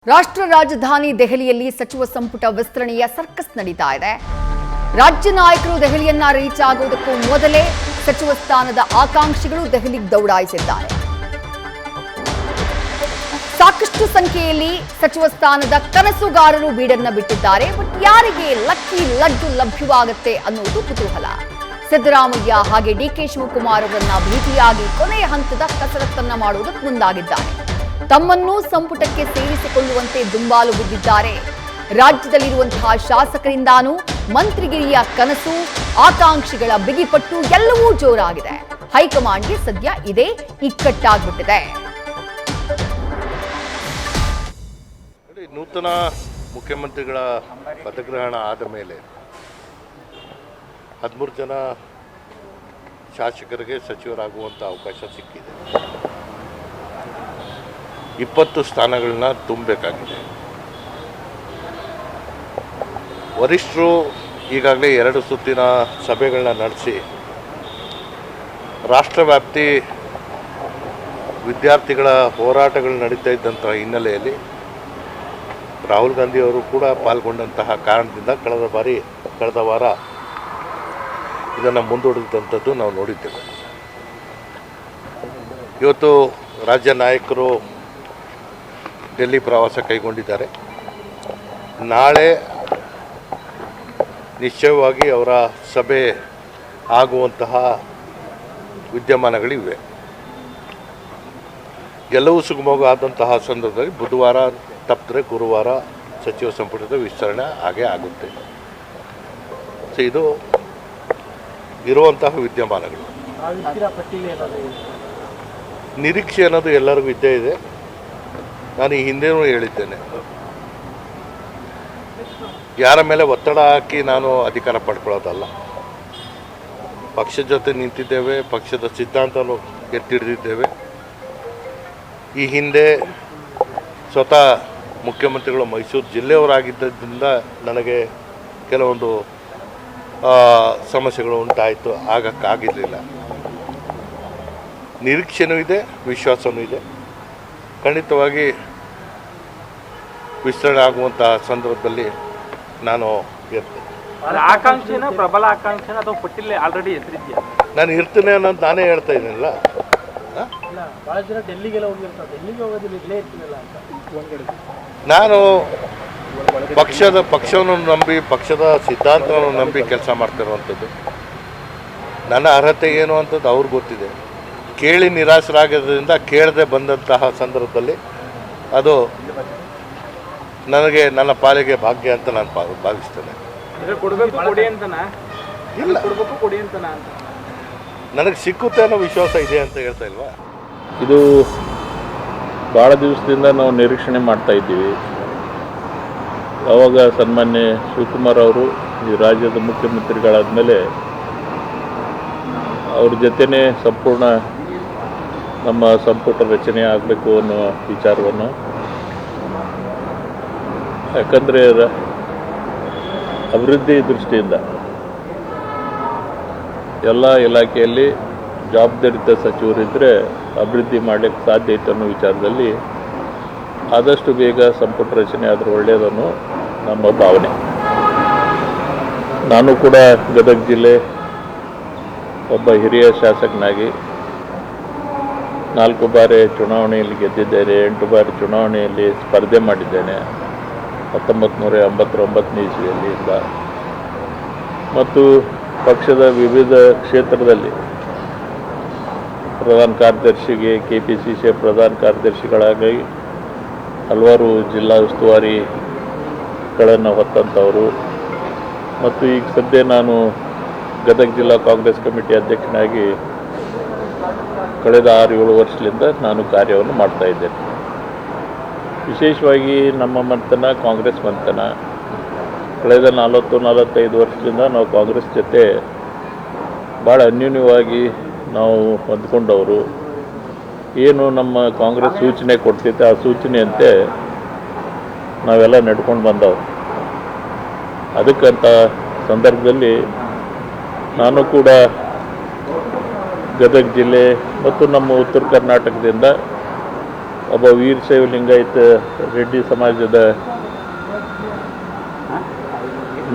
ರಾಷ್ಟ್ರ ರಾಜಧಾನಿ ದೆಹಲಿಯಲ್ಲಿ ಸಚಿವ ಸಂಪುಟ ವಿಸ್ತರಣೆಯ ಸರ್ಕಸ್ ನಡೀತಾ ಇದೆ. ರಾಜ್ಯ ನಾಯಕರು ದೆಹಲಿಯನ್ನ ರೀಚ್ ಆಗುವುದಕ್ಕೂ ಮೊದಲೇ ಸಚಿವ ಸ್ಥಾನದ ಆಕಾಂಕ್ಷಿಗಳು ದೆಹಲಿಗೆ ದೌಡಾಯಿಸಿದ್ದಾರೆ. ಸಾಕಷ್ಟು ಸಂಖ್ಯೆಯಲ್ಲಿ ಸಚಿವ ಸ್ಥಾನದ ಕನಸುಗಾರರು ಬೀಡನ್ನ ಬಿಟ್ಟಿದ್ದಾರೆ. ಬಟ್ ಯಾರಿಗೆ ಲಕ್ಕಿ ಲಡ್ಡು ಲಭ್ಯವಾಗುತ್ತೆ ಅನ್ನುವುದು ಕುತೂಹಲ. ಸಿದ್ದರಾಮಯ್ಯ ಹಾಗೆ ಡಿಕೆ ಶಿವಕುಮಾರ್ ಅವರನ್ನ ಭೇಟಿಯಾಗಿ ಕೊನೆಯ ಹಂತದ ಕಸರತ್ತನ್ನ ಮಾಡುವುದಕ್ಕೆ ಮುಂದಾಗಿದ್ದಾರೆ. ತಮ್ಮನ್ನು ಸಂಪುಟಕ್ಕೆ ಸೇರಿಸಿಕೊಳ್ಳುವಂತೆ ದುಂಬಾಲು ಬಿದ್ದಿದ್ದಾರೆ. ರಾಜ್ಯದಲ್ಲಿರುವಂತಹ ಶಾಸಕರಿಂದಾನೂ ಮಂತ್ರಿಗಿರಿಯ ಕನಸು, ಆಕಾಂಕ್ಷಿಗಳ ಬಿಗಿಪಟ್ಟು ಎಲ್ಲವೂ ಜೋರಾಗಿದೆ. ಹೈಕಮಾಂಡ್ಗೆ ಸದ್ಯ ಇದೇ ಇಕ್ಕಟ್ಟಾಗ್ಬಿಟ್ಟಿದೆ. ನೂತನ ಮುಖ್ಯಮಂತ್ರಿಗಳ ಪದಗ್ರಹಣ ಆದ ಮೇಲೆ 13 ಜನ ಶಾಸಕರಿಗೆ ಸಚಿವರಾಗುವಂಥ ಅವಕಾಶ ಸಿಕ್ಕಿದೆ. 20 ಸ್ಥಾನಗಳನ್ನ ತುಂಬಬೇಕಾಗಿದೆ. ವರಿಷ್ಠರು ಈಗಾಗಲೇ 2 ಸುತ್ತಿನ ಸಭೆಗಳನ್ನ ನಡೆಸಿ ರಾಷ್ಟ್ರವ್ಯಾಪ್ತಿ ವಿದ್ಯಾರ್ಥಿಗಳ ಹೋರಾಟಗಳು ನಡೀತಾ ಇದ್ದಂಥ ಹಿನ್ನೆಲೆಯಲ್ಲಿ ರಾಹುಲ್ ಗಾಂಧಿ ಅವರು ಕೂಡ ಪಾಲ್ಗೊಂಡಂತಹ ಕಾರಣದಿಂದ ಕಳೆದ ವಾರ ಇದನ್ನು ಮುಂದೂಡಿದಂಥದ್ದು ನಾವು ನೋಡಿದ್ದೇವೆ. ಇವತ್ತು ರಾಜ್ಯ ನಾಯಕರು ಡೆಲ್ಲಿ ಪ್ರವಾಸ ಕೈಗೊಂಡಿದ್ದಾರೆ. ನಾಳೆ ನಿಶ್ಚಯವಾಗಿ ಅವರ ಸಭೆ ಆಗುವಂತಹ ವಿದ್ಯಮಾನಗಳಿವೆ. ಎಲ್ಲವೂ ಸುಗಮವಾದಂತಹ ಸಂದರ್ಭದಲ್ಲಿ ಬುಧವಾರ ತಪ್ಪಿದ್ರೆ ಗುರುವಾರ ಸಚಿವ ಸಂಪುಟದ ವಿಸ್ತರಣೆ ಆಗೇ ಆಗುತ್ತೆ. ಸೊ ಇದು ಇರುವಂತಹ ವಿದ್ಯಮಾನಗಳು. ನಿರೀಕ್ಷೆ ಅನ್ನೋದು ಎಲ್ಲರಿಗೂ ಇದ್ದೇ ಇದೆ. ನಾನು ಈ ಹಿಂದೆನೂ ಹೇಳಿದ್ದೇನೆ, ಯಾರ ಮೇಲೆ ಒತ್ತಡ ಹಾಕಿ ನಾನು ಅಧಿಕಾರ ಪಡ್ಕೊಳ್ಳೋದಲ್ಲ. ಪಕ್ಷದ ಜೊತೆ ನಿಂತಿದ್ದೇವೆ, ಪಕ್ಷದ ಸಿದ್ಧಾಂತವನ್ನು ಎತ್ತಿಡಿದಿದ್ದೇವೆ. ಈ ಹಿಂದೆ ಸ್ವತಃ ಮುಖ್ಯಮಂತ್ರಿಗಳು ಮೈಸೂರು ಜಿಲ್ಲೆಯವರಾಗಿದ್ದರಿಂದ ನನಗೆ ಕೆಲವೊಂದು ಸಮಸ್ಯೆಗಳು ಉಂಟಾಯಿತು, ಆಗಕ್ಕಾಗಿರಲಿಲ್ಲ. ನಿರೀಕ್ಷೆನೂ ಇದೆ, ವಿಶ್ವಾಸವೂ ಇದೆ. ಖಂಡಿತವಾಗಿ ವಿಸ್ತರಣೆ ಆಗುವಂತಹ ಸಂದರ್ಭದಲ್ಲಿ ನಾನು ಇರ್ತೇನೆ. ಆಕಾಂಕ್ಷೆನ ಪ್ರಬಲ ಆಕಾಂಕ್ಷೆನ ಅಥವಾ ಪಟ್ಟಿಲ್ಲ ಆಲ್ರೆಡಿ ಹೆಸರಿದ್ಯಾ? ನಾನು ಇರ್ತೇನೆ ಅನ್ನೋದು ನಾನೇ ಹೇಳ್ತಾ ಇದ್ದೀನಲ್ಲ. ನಾನು ಪಕ್ಷವನ್ನು ನಂಬಿ, ಪಕ್ಷದ ಸಿದ್ಧಾಂತವನ್ನು ನಂಬಿ ಕೆಲಸ ಮಾಡ್ತಿರುವಂಥದ್ದು. ನನ್ನ ಅರ್ಹತೆ ಏನು ಅಂತದ್ದು ಅವ್ರಿಗೆ ಗೊತ್ತಿದೆ. ಕೇಳಿ ನಿರಾಶರಾಗೋದ್ರಿಂದ ಕೇಳದೆ ಬಂದಂತಹ ಸಂದರ್ಭದಲ್ಲಿ ಅದು ನನಗೆ, ನನ್ನ ಪಾಲಿಗೆ ಭಾಗ್ಯ ಅಂತ ನಾನು ಭಾವಿಸ್ತೇನೆ. ಇಲ್ಲ, ನನಗೆ ಸಿಕ್ಕುತ್ತೆ ಅನ್ನೋ ವಿಶ್ವಾಸ ಇದೆ ಅಂತ ಹೇಳ್ತಾ ಇಲ್ವಾ? ಇದು ಭಾಳ ದಿವಸದಿಂದ ನಾವು ನಿರೀಕ್ಷಣೆ ಮಾಡ್ತಾ ಇದ್ದೀವಿ. ಯಾವಾಗ ಸನ್ಮಾನ್ಯ ಶಿವಕುಮಾರ್ ಅವರು ಈ ರಾಜ್ಯದ ಮುಖ್ಯಮಂತ್ರಿಗಳಾದ ಮೇಲೆ ಅವ್ರ ಜೊತೆನೇ ಸಂಪೂರ್ಣ ನಮ್ಮ ಸಂಪುಟ ರಚನೆ ಆಗಬೇಕು ಅನ್ನೋ ವಿಚಾರವನ್ನು, ಯಾಕಂದರೆ ಅಭಿವೃದ್ಧಿ ದೃಷ್ಟಿಯಿಂದ ಎಲ್ಲ ಇಲಾಖೆಯಲ್ಲಿ ಜವಾಬ್ದಾರಿತ ಸಚಿವರಿದ್ದರೆ ಅಭಿವೃದ್ಧಿ ಮಾಡಲಿಕ್ಕೆ ಸಾಧ್ಯ ಇತ್ತು ಅನ್ನೋ ವಿಚಾರದಲ್ಲಿ ಆದಷ್ಟು ಬೇಗ ಸಂಪುಟ ರಚನೆ ಆದರೆ ಒಳ್ಳೆಯದನ್ನು ನಮ್ಮ ಭಾವನೆ. ನಾನು ಕೂಡ ಗದಗ ಜಿಲ್ಲೆ ಒಬ್ಬ ಹಿರಿಯ ಶಾಸಕನಾಗಿ 4 ಬಾರಿ ಚುನಾವಣೆಯಲ್ಲಿ ಗೆದ್ದಿದ್ದೇನೆ, 8 ಬಾರಿ ಚುನಾವಣೆಯಲ್ಲಿ ಸ್ಪರ್ಧೆ ಮಾಡಿದ್ದೇನೆ 1989 ಇಸ್ವಿಯಲ್ಲಿಂದ. ಮತ್ತು ಪಕ್ಷದ ವಿವಿಧ ಕ್ಷೇತ್ರದಲ್ಲಿ ಪ್ರಧಾನ ಕಾರ್ಯದರ್ಶಿಗೆ, KPCC ಪ್ರಧಾನ ಕಾರ್ಯದರ್ಶಿಗಳಾಗಿ ಹಲವಾರು ಜಿಲ್ಲಾ ಉಸ್ತುವಾರಿಗಳನ್ನು ಹೊತ್ತಂಥವರು. ಮತ್ತು ಈಗ ಸದ್ಯ ನಾನು ಗದಗ ಜಿಲ್ಲಾ ಕಾಂಗ್ರೆಸ್ ಕಮಿಟಿ ಅಧ್ಯಕ್ಷನಾಗಿ ಕಳೆದ 6-7 ವರ್ಷದಿಂದ ನಾನು ಕಾರ್ಯವನ್ನು ಮಾಡ್ತಾ ಇದ್ದೇನೆ. ವಿಶೇಷವಾಗಿ ನಮ್ಮ ಮಂಥನ ಕಾಂಗ್ರೆಸ್ ಮಂಥನ ಕಳೆದ 40-45 ವರ್ಷದಿಂದ ನಾವು ಕಾಂಗ್ರೆಸ್ ಜೊತೆ ಭಾಳ ಅನ್ಯೂನ್ಯವಾಗಿ ನಾವು ಹೊಂದ್ಕೊಂಡವರು. ಏನು ನಮ್ಮ ಕಾಂಗ್ರೆಸ್ ಸೂಚನೆ ಕೊಡ್ತಿದ್ದೆ ಆ ಸೂಚನೆಯಂತೆ ನಾವೆಲ್ಲ ನಡ್ಕೊಂಡು ಬಂದವರು. ಅದಕ್ಕಂಥ ಸಂದರ್ಭದಲ್ಲಿ ನಾನು ಕೂಡ ಗದಗ ಜಿಲ್ಲೆ ಮತ್ತು ನಮ್ಮ ಉತ್ತರ ಕರ್ನಾಟಕದಿಂದ ಒಬ್ಬ ವೀರಶೈವ ಲಿಂಗಾಯತ ರೆಡ್ಡಿ ಸಮಾಜದ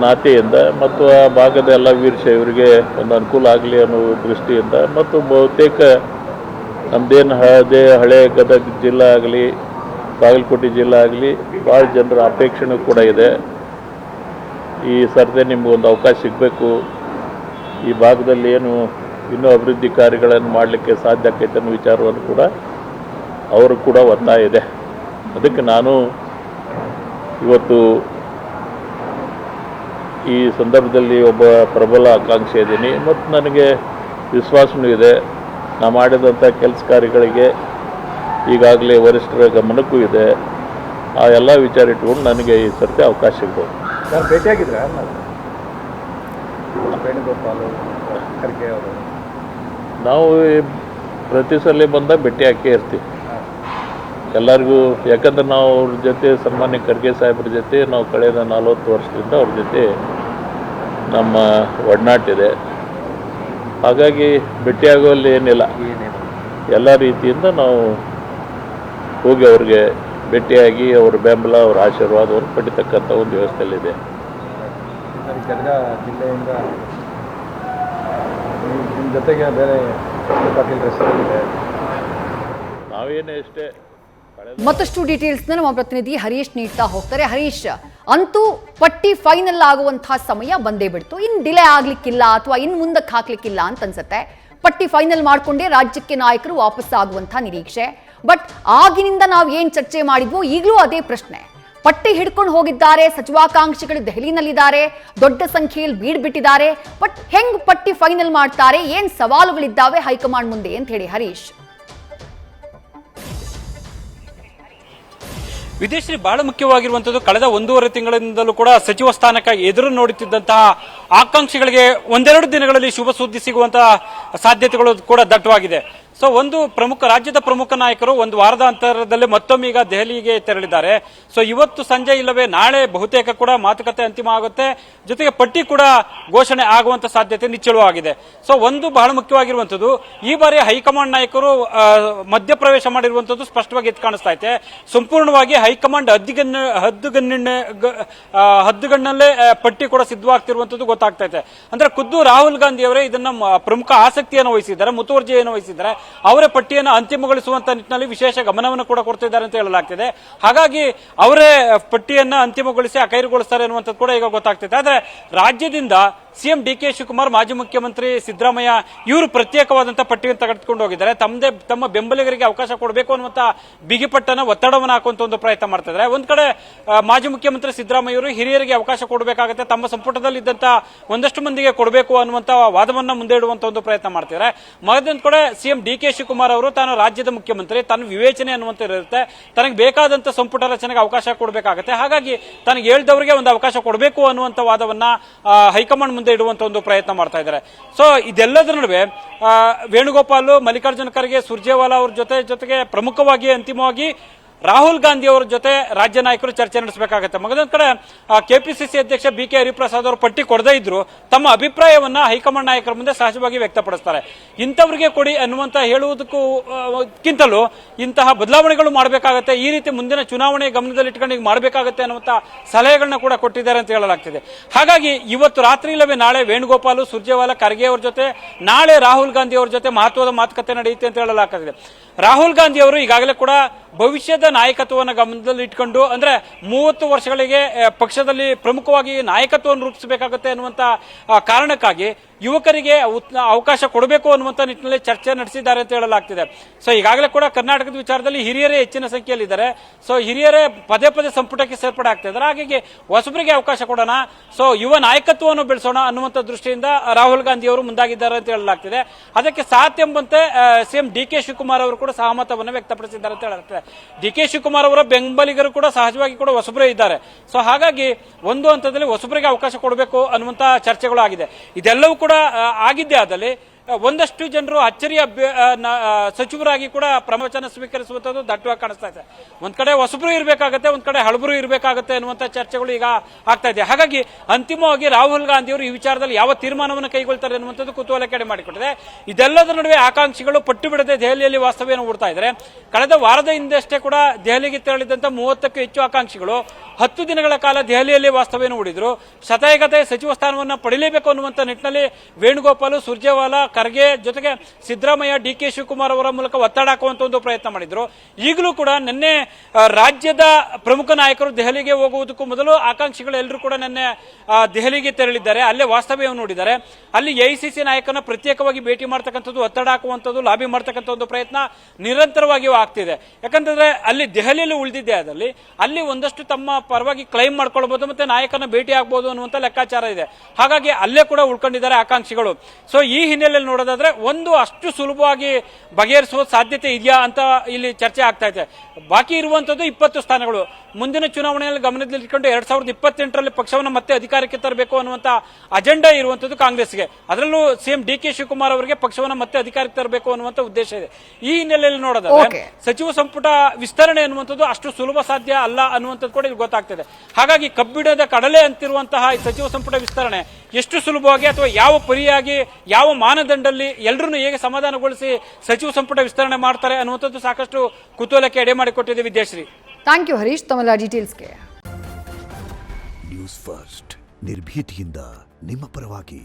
ನಾತೆಯಿಂದ ಮತ್ತು ಆ ಭಾಗದ ಎಲ್ಲ ವೀರಶೈವರಿಗೆ ಒಂದು ಅನುಕೂಲ ಆಗಲಿ ಅನ್ನೋ ದೃಷ್ಟಿಯಿಂದ ಮತ್ತು ಬಹುತೇಕ ನಮ್ಮದೇನು ಹಳೆ ಗದಗ ಜಿಲ್ಲಾ ಆಗಲಿ ಬಾಗಲಕೋಟೆ ಜಿಲ್ಲಾ ಆಗಲಿ ಭಾಳ ಜನರ ಅಪೇಕ್ಷಣೆ ಕೂಡ ಇದೆ. ಈ ಸರ್ತಿ ನಿಮಗೊಂದು ಅವಕಾಶ ಸಿಗಬೇಕು, ಈ ಭಾಗದಲ್ಲಿ ಏನು ಇನ್ನೂ ಅಭಿವೃದ್ಧಿ ಕಾರ್ಯಗಳನ್ನು ಮಾಡಲಿಕ್ಕೆ ಸಾಧ್ಯ ಆಕೈತೆ ಅನ್ನೋ ವಿಚಾರವನ್ನು ಕೂಡ ಅವರು ಕೂಡ ಒತ್ತಾಯ ಇದೆ. ಅದಕ್ಕೆ ನಾನು ಇವತ್ತು ಈ ಸಂದರ್ಭದಲ್ಲಿ ಒಬ್ಬ ಪ್ರಬಲ ಆಕಾಂಕ್ಷಿ ಇದ್ದೀನಿ ಮತ್ತು ನನಗೆ ವಿಶ್ವಾಸವೂ ಇದೆ. ನಾ ಮಾಡಿದಂಥ ಕೆಲಸ ಕಾರ್ಯಗಳಿಗೆ ಈಗಾಗಲೇ ವರಿಷ್ಠರ ಗಮನಕ್ಕೂ ಇದೆ. ಆ ಎಲ್ಲ ವಿಚಾರ ಇಟ್ಕೊಂಡು ನನಗೆ ಈ ಸರ್ತಿ ಅವಕಾಶ ಸಿಗ್ಬೋದು. ಸರ್ ಭೇಟಿಯಾಗಿದ್ರೆ ವೇಣುಗೋಪಾಲ್ ಖರ್ಗೆ ಅವರು ನಾವು ಪ್ರತಿ ಸಲ ಬಂದಾಗ ಭೇಟಿ ಹಾಕೇ ಇರ್ತೀವಿ ಎಲ್ಲರಿಗೂ. ಯಾಕಂದ್ರೆ ನಾವು ಅವ್ರ ಜೊತೆ ಸನ್ಮಾನ್ಯ ಖರ್ಗೆ ಸಾಹೇಬ್ರ ಜೊತೆ ನಾವು ಕಳೆದ 40 ವರ್ಷದಿಂದ ಅವ್ರ ಜೊತೆ ನಮ್ಮ ಒಡನಾಟಿದೆ. ಹಾಗಾಗಿ ಭೇಟಿಯಾಗೋಲ್ಲಿ ಏನಿಲ್ಲ, ಎಲ್ಲ ರೀತಿಯಿಂದ ನಾವು ಹೋಗಿ ಅವ್ರಿಗೆ ಭೇಟಿಯಾಗಿ ಅವ್ರ ಬೆಂಬಲ ಅವ್ರ ಆಶೀರ್ವಾದವನ್ನು ಪಡಿತಕ್ಕಂಥ ಒಂದು ವ್ಯವಸ್ಥೆಯಲ್ಲಿದೆ. ಗದಗ ಜಿಲ್ಲೆಯಿಂದ ನಿಮ್ಮ ಜೊತೆಗೆ ಬೇರೆ ಪಾಟೀಲ್ ಹೆಸರಿದೆ. ನಾವೇನೇ ಅಷ್ಟೇ ಮತ್ತಷ್ಟು ಡೀಟೇಲ್ಸ್ನ ನಮ್ಮ ಪ್ರತಿನಿಧಿ ಹರೀಶ್ ನೀಡ್ತಾ ಹೋಗ್ತಾರೆ. ಹರೀಶ್, ಅಂತೂ ಪಟ್ಟಿ ಫೈನಲ್ ಆಗುವಂತಹ ಸಮಯ ಬಂದೇ ಬಿಡ್ತು. ಇನ್ನು ಡಿಲೇ ಆಗ್ಲಿಕ್ಕಿಲ್ಲ ಅಥವಾ ಇನ್ನು ಮುಂದಕ್ಕೆ ಹಾಕ್ಲಿಕ್ಕಿಲ್ಲ ಅಂತ ಅನ್ಸುತ್ತೆ. ಪಟ್ಟಿ ಫೈನಲ್ ಮಾಡ್ಕೊಂಡೇ ರಾಜ್ಯಕ್ಕೆ ನಾಯಕರು ವಾಪಸ್ ಆಗುವಂತಹ ನಿರೀಕ್ಷೆ. ಬಟ್ ಆಗಿನಿಂದ ನಾವು ಏನ್ ಚರ್ಚೆ ಮಾಡಿದ್ವೋ ಈಗಲೂ ಅದೇ ಪ್ರಶ್ನೆ. ಪಟ್ಟಿ ಹಿಡ್ಕೊಂಡು ಹೋಗಿದ್ದಾರೆ, ಸಚಿವಾಕಾಂಕ್ಷಿಗಳು ದೆಹಲಿನಲ್ಲಿದ್ದಾರೆ, ದೊಡ್ಡ ಸಂಖ್ಯೆಯಲ್ಲಿ ಬೀಡ್ಬಿಟ್ಟಿದ್ದಾರೆ. ಬಟ್ ಹೆಂಗ್ ಪಟ್ಟಿ ಫೈನಲ್ ಮಾಡ್ತಾರೆ, ಏನ್ ಸವಾಲುಗಳಿದ್ದಾವೆ ಹೈಕಮಾಂಡ್ ಮುಂದೆ ಅಂತ ಹೇಳಿ ಹರೀಶ್. ವಿದೇಶಿ ಬಹಳ ಮುಖ್ಯವಾಗಿರುವಂತದ್ದು ಕಳೆದ 1.5 ತಿಂಗಳಿಂದಲೂ ಕೂಡ ಸಚಿವ ಸ್ಥಾನಕ್ಕಾಗಿ ಎದುರು ನೋಡುತ್ತಿದ್ದಂತಹ ಆಕಾಂಕ್ಷಿಗಳಿಗೆ ಒಂದೆರಡು ದಿನಗಳಲ್ಲಿ ಶುಭ ಸುದ್ದಿ ಸಿಗುವಂತಹ ಸಾಧ್ಯತೆಗಳು ಕೂಡ ದಟ್ಟವಾಗಿದೆ. ಸೊ ಒಂದು ರಾಜ್ಯದ ಪ್ರಮುಖ ನಾಯಕರು ಒಂದು ವಾರದ ಅಂತರದಲ್ಲಿ ಮತ್ತೊಮ್ಮೆ ಈಗ ದೆಹಲಿಗೆ ತೆರಳಿದ್ದಾರೆ. ಸೊ ಇವತ್ತು ಸಂಜೆ ಇಲ್ಲವೇ ನಾಳೆ ಬಹುತೇಕ ಕೂಡ ಮಾತುಕತೆ ಅಂತಿಮ ಆಗುತ್ತೆ, ಜೊತೆಗೆ ಪಟ್ಟಿ ಕೂಡ ಘೋಷಣೆ ಆಗುವಂತ ಸಾಧ್ಯತೆ ನಿಚ್ಚಳವಾಗಿದೆ. ಸೊ ಒಂದು ಬಹಳ ಮುಖ್ಯವಾಗಿರುವಂತದ್ದು, ಈ ಬಾರಿ ಹೈಕಮಾಂಡ್ ನಾಯಕರು ಮಧ್ಯಪ್ರವೇಶ ಮಾಡಿರುವಂತದ್ದು ಸ್ಪಷ್ಟವಾಗಿ ಎದ್ದು ಕಾಣಿಸ್ತಾ ಇದೆ. ಸಂಪೂರ್ಣವಾಗಿ ಹೈಕಮಾಂಡ್ ಹದ್ದುಗಣ್ಣಲ್ಲೇ ಪಟ್ಟಿ ಕೂಡ ಸಿದ್ಧವಾಗ್ತಿರುವಂತದ್ದು ಗೊತ್ತಾಗ್ತಾ ಇದೆ. ಅಂದ್ರೆ ಖುದ್ದು ರಾಹುಲ್ ಗಾಂಧಿ ಅವರೇ ಇದನ್ನ ಪ್ರಮುಖ ಆಸಕ್ತಿಯನ್ನು ವಹಿಸಿದ್ದಾರೆ, ಮುತುವರ್ಜಿಯನ್ನು ವಹಿಸಿದ್ದಾರೆ. ಅವರ ಪಟ್ಟಿಯನ್ನು ಅಂತಿಮಗೊಳಿಸುವಂತ ನಿಟ್ಟಿನಲ್ಲಿ ವಿಶೇಷ ಗಮನವನ್ನು ಕೂಡ ಕೊಡ್ತಿದ್ದಾರೆ ಅಂತ ಹೇಳಲಾಗ್ತಿದೆ. ಹಾಗಾಗಿ ಅವರೇ ಪಟ್ಟಿಯನ್ನ ಅಂತಿಮಗೊಳಿಸಿ ಅಖೈರುಗೊಳಿಸ್ತಾರೆ ಅನ್ನುವಂಥದ್ದು ಕೂಡ ಈಗ ಗೊತ್ತಾಗ್ತಿದೆ. ಆದ್ರೆ ರಾಜ್ಯದಿಂದ ಸಿಎಂ ಡಿ.ಕೆ. ಶಿವಕುಮಾರ್, ಮಾಜಿ ಮುಖ್ಯಮಂತ್ರಿ ಸಿದ್ದರಾಮಯ್ಯ ಇವರು ಪ್ರತ್ಯೇಕವಾದಂತಹ ಪಟ್ಟಿಯನ್ನು ತೆಗೆದುಕೊಂಡು ಹೋಗಿದ್ದಾರೆ. ತಮ್ಮ ಬೆಂಬಲಿಗರಿಗೆ ಅವಕಾಶ ಕೊಡಬೇಕು ಅನ್ನುವಂತ ಬಿಗಿಪಟ್ಟನ ಒತ್ತಡವನ್ನು ಹಾಕುವಂತ ಒಂದು ಪ್ರಯತ್ನ ಮಾಡ್ತಿದ್ದಾರೆ. ಒಂದ್ ಕಡೆ ಮಾಜಿ ಮುಖ್ಯಮಂತ್ರಿ ಸಿದ್ದರಾಮಯ್ಯ ಅವರು ಹಿರಿಯರಿಗೆ ಅವಕಾಶ ಕೊಡಬೇಕಾಗುತ್ತೆ, ತಮ್ಮ ಸಂಪುಟದಲ್ಲಿ ಇದ್ದಂತ ಒಂದಷ್ಟು ಮಂದಿಗೆ ಕೊಡಬೇಕು ಅನ್ನುವಂತ ವಾದವನ್ನ ಮುಂದೆ ಇಡುವಂತ ಒಂದು ಪ್ರಯತ್ನ ಮಾಡ್ತಿದ್ದಾರೆ. ಮಗದೊಂದು ಕಡೆ ಸಿಎಂ ಡಿ.ಕೆ. ಶಿವಕುಮಾರ್ ಅವರು ತಾನು ರಾಜ್ಯದ ಮುಖ್ಯಮಂತ್ರಿ, ತನ್ನ ವಿವೇಚನೆ ಅನ್ನುವಂತ ಇರುತ್ತೆ, ತನಗೆ ಬೇಕಾದಂತ ಸಂಪುಟ ರಚನೆಗೆ ಅವಕಾಶ ಕೊಡಬೇಕಾಗುತ್ತೆ. ಹಾಗಾಗಿ ತನಗೆ ಹೇಳ್ದವರಿಗೆ ಒಂದು ಅವಕಾಶ ಕೊಡಬೇಕು ಅನ್ನುವಂತ ವಾದವನ್ನ ಹೈಕಮಾಂಡ್ ಮುಂದೆ ಇಡುವಂತ ಒಂದು ಪ್ರಯತ್ನ ಮಾಡ್ತಾ ಇದ್ದಾರೆ. ಸೊ ಇದೆಲ್ಲದರ ನಡುವೆ ವೇಣುಗೋಪಾಲ್, ಮಲ್ಲಿಕಾರ್ಜುನ ಖರ್ಗೆ, ಸುರ್ಜೇವಾಲಾ ಅವ್ರ ಜೊತೆಗೆ ಪ್ರಮುಖವಾಗಿ ಅಂತಿಮವಾಗಿ ರಾಹುಲ್ ಗಾಂಧಿ ಅವರ ಜೊತೆ ರಾಜ್ಯ ನಾಯಕರು ಚರ್ಚೆ ನಡೆಸಬೇಕಾಗುತ್ತೆ. ಮಗದೊಂದು ಕಡೆ ಕೆಪಿಸಿಸಿ ಅಧ್ಯಕ್ಷ ಬಿ.ಕೆ. ಹರಿಪ್ರಸಾದ್ ಅವರು ಪಟ್ಟಿ ಕೊಡದೇ ಇದ್ರು ತಮ್ಮ ಅಭಿಪ್ರಾಯವನ್ನ ಹೈಕಮಾಂಡ್ ನಾಯಕರ ಮುಂದೆ ಸಹಜವಾಗಿ ವ್ಯಕ್ತಪಡಿಸ್ತಾರೆ. ಇಂಥವ್ರಿಗೆ ಕೊಡಿ ಅನ್ನುವಂತ ಹೇಳುವುದಕ್ಕಿಂತಲೂ ಇಂತಹ ಬದಲಾವಣೆಗಳು ಮಾಡಬೇಕಾಗುತ್ತೆ, ಈ ರೀತಿ ಮುಂದಿನ ಚುನಾವಣೆ ಗಮನದಲ್ಲಿಟ್ಕೊಂಡು ಮಾಡಬೇಕಾಗುತ್ತೆ ಅನ್ನುವಂತ ಸಲಹೆಗಳನ್ನ ಕೂಡ ಕೊಟ್ಟಿದ್ದಾರೆ ಅಂತ ಹೇಳಲಾಗ್ತಿದೆ. ಹಾಗಾಗಿ ಇವತ್ತು ರಾತ್ರಿ ಇಲ್ಲವೇ ನಾಳೆ ವೇಣುಗೋಪಾಲ್, ಸುರ್ಜೇವಾಲಾ, ಖರ್ಗೆ ಅವರ ಜೊತೆ, ನಾಳೆ ರಾಹುಲ್ ಗಾಂಧಿ ಅವರ ಜೊತೆ ಮಹತ್ವದ ಮಾತುಕತೆ ನಡೆಯುತ್ತೆ ಅಂತ ಹೇಳಲಾಗ್ತಿದೆ. ರಾಹುಲ್ ಗಾಂಧಿ ಅವರು ಈಗಾಗಲೇ ಕೂಡ ಭವಿಷ್ಯದ ನಾಯಕತ್ವವನ್ನು ಗಮನದಲ್ಲಿ ಇಟ್ಕೊಂಡು, ಅಂದ್ರೆ 30 ವರ್ಷಗಳಿಗೆ ಪಕ್ಷದಲ್ಲಿ ಪ್ರಮುಖವಾಗಿ ನಾಯಕತ್ವವನ್ನು ರೂಪಿಸಬೇಕಾಗುತ್ತೆ ಅನ್ನುವಂತ ಕಾರಣಕ್ಕಾಗಿ ಯುವಕರಿಗೆ ಅವಕಾಶ ಕೊಡಬೇಕು ಅನ್ನುವಂತ ನಿಟ್ಟಿನಲ್ಲಿ ಚರ್ಚೆ ನಡೆಸಿದ್ದಾರೆ ಅಂತ ಹೇಳಲಾಗ್ತಿದೆ. ಸೊ ಈಗಾಗಲೇ ಕೂಡ ಕರ್ನಾಟಕದ ವಿಚಾರದಲ್ಲಿ ಹಿರಿಯರೇ ಹೆಚ್ಚಿನ ಸಂಖ್ಯೆಯಲ್ಲಿದ್ದಾರೆ. ಸೊ ಹಿರಿಯರೇ ಪದೇ ಪದೇ ಸಂಪುಟಕ್ಕೆ ಸೇರ್ಪಡೆ ಆಗ್ತಾ ಇದ್ದಾರೆ. ಹಾಗಾಗಿ ಹೊಸಬರಿಗೆ ಅವಕಾಶ ಕೊಡೋಣ, ಸೊ ಯುವ ನಾಯಕತ್ವವನ್ನು ಬೆಳೆಸೋಣ ಅನ್ನುವಂಥ ದೃಷ್ಟಿಯಿಂದ ರಾಹುಲ್ ಗಾಂಧಿ ಅವರು ಮುಂದಾಗಿದ್ದಾರೆ ಅಂತ ಹೇಳಲಾಗ್ತಿದೆ. ಅದಕ್ಕೆ ಸಾಥ್ ಎಂಬಂತೆ ಸಿಎಂ ಡಿ.ಕೆ. ಶಿವಕುಮಾರ್ ಅವರು ಕೂಡ ಸಹಮತವನ್ನು ವ್ಯಕ್ತಪಡಿಸಿದ್ದಾರೆ ಅಂತ ಹೇಳಲಾಗ್ತದೆ. ಡಿ.ಕೆ. ಶಿವಕುಮಾರ್ ಅವರ ಬೆಂಬಲಿಗರು ಕೂಡ ಸಹಜವಾಗಿ ಕೂಡ ಹೊಸಬರೇ ಇದ್ದಾರೆ. ಸೊ ಹಾಗಾಗಿ ಒಂದು ಹಂತದಲ್ಲಿ ಹೊಸಬರಿಗೆ ಅವಕಾಶ ಕೊಡಬೇಕು ಅನ್ನುವಂತ ಚರ್ಚೆಗಳು ಆಗಿದೆ. ಇದೆಲ್ಲವೂ ಕೂಡ ಆಗಿದ್ದೇ ಆದಲ್ಲಿ ಒಂದಷ್ಟು ಜನರು ಅಚ್ಚರಿಯ ಸಚಿವರಾಗಿ ಕೂಡ ಪ್ರವಚನ ಸ್ವೀಕರಿಸುವಂಥದ್ದು ದಟ್ಟವಾಗಿ ಕಾಣಿಸ್ತಾ ಇದೆ. ಒಂದ್ ಕಡೆ ಹೊಸಬ್ರು ಇರಬೇಕಾಗತ್ತೆ, ಒಂದ್ ಕಡೆ ಹಳಬರು ಇರಬೇಕಾಗತ್ತೆ ಅನ್ನುವಂಥ ಚರ್ಚೆಗಳು ಈಗ ಆಗ್ತಾ ಇದೆ. ಹಾಗಾಗಿ ಅಂತಿಮವಾಗಿ ರಾಹುಲ್ ಗಾಂಧಿ ಅವರು ಈ ವಿಚಾರದಲ್ಲಿ ಯಾವ ತೀರ್ಮಾನವನ್ನು ಕೈಗೊಳ್ತಾರೆ ಅನ್ನುವಂಥದ್ದು ಕುತೂಹಲ ಕೆಡೆ ಮಾಡಿಕೊಟ್ಟಿದೆ. ಇದೆಲ್ಲದರ ನಡುವೆ ಆಕಾಂಕ್ಷಿಗಳು ಪಟ್ಟು ಬಿಡದೆ ದೆಹಲಿಯಲ್ಲಿ ವಾಸ್ತವ್ಯವನ್ನು ಹೂಡ್ತಾ ಇದ್ದಾರೆ. ಕಳೆದ ವಾರದ ಹಿಂದಷ್ಟೇ ಕೂಡ ದೆಹಲಿಗೆ ತೆರಳಿದಂತ 30ಕ್ಕೂ ಹೆಚ್ಚು ಆಕಾಂಕ್ಷಿಗಳು 10 ದಿನಗಳ ಕಾಲ ದೆಹಲಿಯಲ್ಲಿ ವಾಸ್ತವ್ಯವನ್ನು ಹೂಡಿದ್ರು. ಶತಾಯಗತಾಯ ಸಚಿವ ಸ್ಥಾನವನ್ನು ಪಡೆಯಲೇಬೇಕು ಅನ್ನುವಂಥ ನಿಟ್ಟಿನಲ್ಲಿ ವೇಣುಗೋಪಾಲ್, ಸುರ್ಜೇವಾಲಾ, ಖರ್ಗೆ ಜೊತೆಗೆ ಸಿದ್ದರಾಮಯ್ಯ, DK ಶಿವಕುಮಾರ್ ಅವರ ಮೂಲಕ ಒತ್ತಡ ಹಾಕುವಂತ ಒಂದು ಪ್ರಯತ್ನ ಮಾಡಿದ್ರು. ಈಗಲೂ ಕೂಡ ನಿನ್ನೆ ರಾಜ್ಯದ ಪ್ರಮುಖ ನಾಯಕರು ದೆಹಲಿಗೆ ಹೋಗುವುದಕ್ಕೂ ಮೊದಲು ಆಕಾಂಕ್ಷಿಗಳು ಎಲ್ಲರೂ ಕೂಡ ನಿನ್ನೆ ದೆಹಲಿಗೆ ತೆರಳಿದ್ದಾರೆ. ಅಲ್ಲೇ ವಾಸ್ತವ್ಯವನ್ನು ನೋಡಿದ್ದಾರೆ. ಅಲ್ಲಿ AICC ನಾಯಕನ ಪ್ರತ್ಯೇಕವಾಗಿ ಭೇಟಿ ಮಾಡ್ತಕ್ಕಂಥದ್ದು, ಒತ್ತಡ ಹಾಕುವಂಥದ್ದು, ಲಾಬಿ ಮಾಡ್ತಕ್ಕಂಥ ಒಂದು ಪ್ರಯತ್ನ ನಿರಂತರವಾಗಿಯೂ ಆಗ್ತಿದೆ. ಯಾಕಂತಂದ್ರೆ ಅಲ್ಲಿ ದೆಹಲಿಯಲ್ಲಿ ಉಳಿದಿದ್ದೆ ಆದಲ್ಲಿ ಅಲ್ಲಿ ಒಂದಷ್ಟು ತಮ್ಮ ಪರವಾಗಿ ಕ್ಲೈಮ್ ಮಾಡ್ಕೊಳ್ಬಹುದು ಮತ್ತೆ ನಾಯಕನ ಭೇಟಿ ಆಗ್ಬಹುದು ಅನ್ನುವಂಥ ಲೆಕ್ಕಾಚಾರ ಇದೆ. ಹಾಗಾಗಿ ಅಲ್ಲೇ ಕೂಡ ಉಳ್ಕೊಂಡಿದ್ದಾರೆ ಆಕಾಂಕ್ಷಿಗಳು. ಸೊ ಈ ಹಿನ್ನೆಲೆಯಲ್ಲಿ ನೋಡೋದಾದ್ರೆ ಒಂದು ಅಷ್ಟು ಸುಲಭವಾಗಿ ಬಗೆಹರಿಸುವ ಸಾಧ್ಯತೆ ಇದೆಯಾ ಅಂತ ಇಲ್ಲಿ ಚರ್ಚೆ ಆಗ್ತಾ ಇದೆ. ಬಾಕಿ ಇರುವಂತದ್ದು 20 ಸ್ಥಾನಗಳು. ಮುಂದಿನ ಚುನಾವಣೆಯಲ್ಲಿ ಗಮನದಲ್ಲಿಟ್ಟುಕೊಂಡು 2028ರಲ್ಲಿ ಪಕ್ಷವನ್ನು ಮತ್ತೆ ಅಧಿಕಾರಕ್ಕೆ ತರಬೇಕು ಅನ್ನುವಂತ ಅಜೆಂಡಾ ಇರುವಂತದ್ದು ಕಾಂಗ್ರೆಸ್ಗೆ. ಅದರಲ್ಲೂ CM DK ಶಿವಕುಮಾರ್ ಅವರಿಗೆ ಪಕ್ಷವನ್ನು ಮತ್ತೆ ಅಧಿಕಾರಕ್ಕೆ ತರಬೇಕು ಅನ್ನುವಂತ ಉದ್ದೇಶ ಇದೆ. ಈ ಹಿನ್ನೆಲೆಯಲ್ಲಿ ನೋಡೋದಾದ್ರೆ ಸಚಿವ ಸಂಪುಟ ವಿಸ್ತರಣೆ ಅನ್ನುವಂಥದ್ದು ಅಷ್ಟು ಸುಲಭ ಸಾಧ್ಯ ಅಲ್ಲ ಅನ್ನುವಂಥದ್ದು ಕೂಡ ಇಲ್ಲಿ ಗೊತ್ತಾಗ್ತದೆ. ಹಾಗಾಗಿ ಕಬ್ಬಿಣದ ಕಡಲೆ ಅಂತಿರುವಂತಹ ಈ ಸಚಿವ ಸಂಪುಟ ವಿಸ್ತರಣೆ ಎಷ್ಟು ಸುಲಭವಾಗಿ ಅಥವಾ ಯಾವ ಪರಿಯಾಗಿ ಯಾವ ಮಾನದಂಡದಲ್ಲಿ ಎಲ್ಲರನ್ನು ಹೇಗೆ ಸಮಾಧಾನಗೊಳಿಸಿ ಸಚಿವ ಸಂಪುಟ ವಿಸ್ತರಣೆ ಮಾಡ್ತಾರೆ ಅನ್ನುವಂಥದ್ದು ಸಾಕಷ್ಟು ಕುತೂಹಲಕ್ಕೆ ಎಡೆ ಮಾಡಿಕೊಟ್ಟಿದೆ. ವಿದ್ಯಾಶ್ರೀ, ಥ್ಯಾಂಕ್ ಯು ಹರೀಶ್ ತಮ್ಮೆಲ್ಲ ಡೀಟೇಲ್ಸ್ಗೆ. ನ್ಯೂಸ್ ಫಸ್ಟ್ ನಿರ್ಭೀತಿಯಿಂದ ನಿಮ್ಮ ಪರವಾಗಿ.